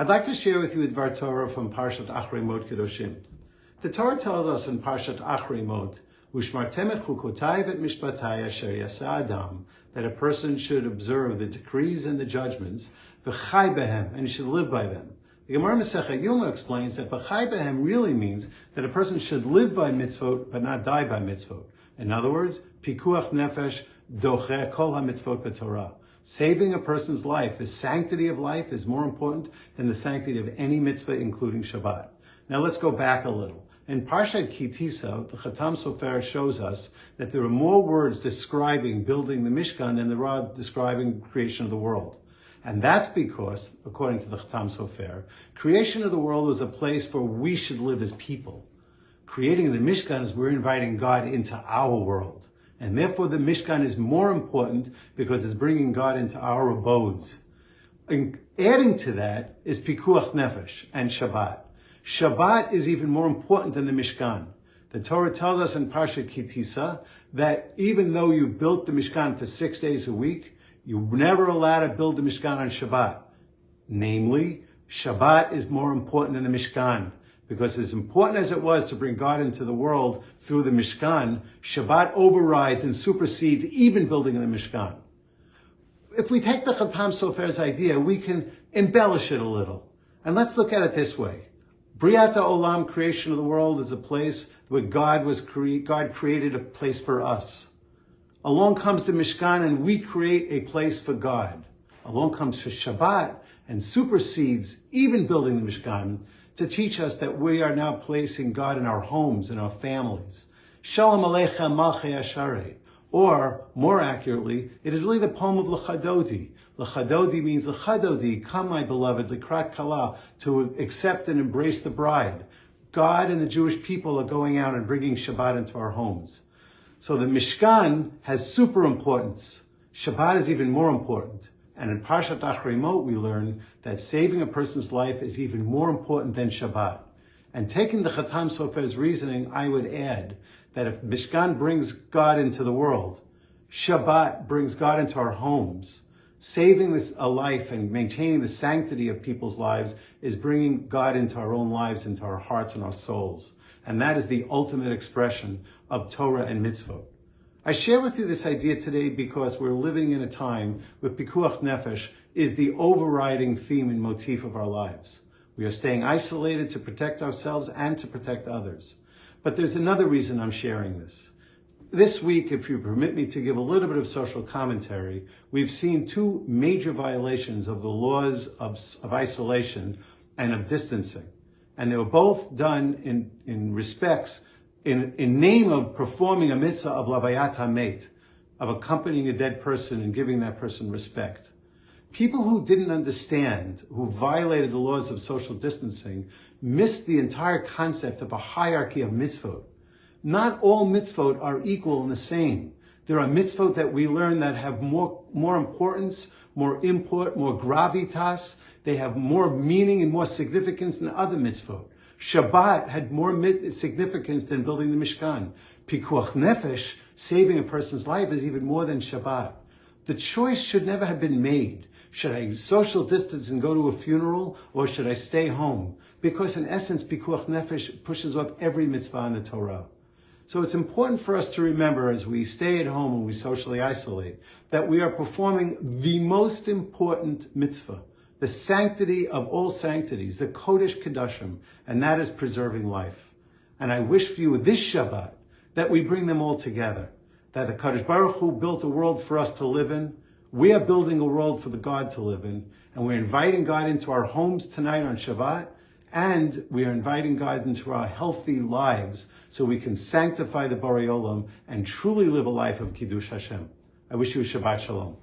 I'd like to share with you a Dvar Torah from Parshat Achrei Mot-Kedoshim. The Torah tells us in Parshat Achrei Mot, "Ushmartem et chukotai et mishpatai asher yasa adam," that a person should observe the decrees and the judgments, v'chai behem, and he should live by them. The Gemara Masechet Yoma explains that v'chai behem really means that a person should live by mitzvot but not die by mitzvot. In other words, pikuach nefesh doche kol ha-mitzvot b'Torah. Saving a person's life, the sanctity of life, is more important than the sanctity of any mitzvah, including Shabbat. Now let's go back a little. In Parshat Kitisa, the Chatam Sofer shows us that there are more words describing building the Mishkan than there are describing creation of the world. And that's because, according to the Chatam Sofer, creation of the world was a place where we should live as people. Creating the Mishkan is we're inviting God into our world. And therefore the Mishkan is more important because it's bringing God into our abodes. And adding to that is Pikuach Nefesh and Shabbat. Shabbat is even more important than the Mishkan. The Torah tells us in Parshat Kitisa that even though you built the Mishkan for 6 days a week, you're never allowed to build the Mishkan on Shabbat. Namely, Shabbat is more important than the Mishkan. Because as important as it was to bring God into the world through the Mishkan, Shabbat overrides and supersedes even building the Mishkan. If we take the Chatam Sofer's idea, we can embellish it a little. And let's look at it this way. Briata Olam, creation of the world, is a place where God created a place for us. Along comes the Mishkan and we create a place for God. Along comes Shabbat and supersedes even building the Mishkan, to teach us that we are now placing God in our homes and our families. Shalom Aleichem Malchei Achrei. Or, more accurately, it is really the poem of L'chadodi. L'chadodi means L'chadodi, come my beloved, L'krat Kala, to accept and embrace the bride. God and the Jewish people are going out and bringing Shabbat into our homes. So the Mishkan has super importance. Shabbat is even more important. And in Parshat Achrei Mot, we learn that saving a person's life is even more important than Shabbat. And taking the Chatam Sofer's reasoning, I would add that if Mishkan brings God into the world, Shabbat brings God into our homes. Saving a life and maintaining the sanctity of people's lives is bringing God into our own lives, into our hearts and our souls. And that is the ultimate expression of Torah and mitzvot. I share with you this idea today because we're living in a time where Pikuach Nefesh is the overriding theme and motif of our lives. We are staying isolated to protect ourselves and to protect others. But there's another reason I'm sharing this. This week, if you permit me to give a little bit of social commentary, we've seen two major violations of the laws of isolation and of distancing. And they were both done in respects in name of performing a mitzvah of lavayat hamet, of accompanying a dead person and giving that person respect. People who didn't understand, who violated the laws of social distancing, missed the entire concept of a hierarchy of mitzvot. Not all mitzvot are equal and the same. There are mitzvot that we learn that have more importance, more import, more gravitas. They have more meaning and more significance than other mitzvot. Shabbat had more significance than building the Mishkan. Pikuach Nefesh, saving a person's life, is even more than Shabbat. The choice should never have been made. Should I social distance and go to a funeral, or should I stay home? Because in essence, Pikuach Nefesh pushes off every mitzvah in the Torah. So it's important for us to remember as we stay at home and we socially isolate, that we are performing the most important mitzvah, the sanctity of all sanctities, the Mot-Kedoshim, and that is preserving life. And I wish for you this Shabbat that we bring them all together, that the Kadosh Baruch Hu built a world for us to live in. We are building a world for the God to live in, and we're inviting God into our homes tonight on Shabbat, and we are inviting God into our healthy lives so we can sanctify the Borei Olam and truly live a life of Kiddush Hashem. I wish you a Shabbat Shalom.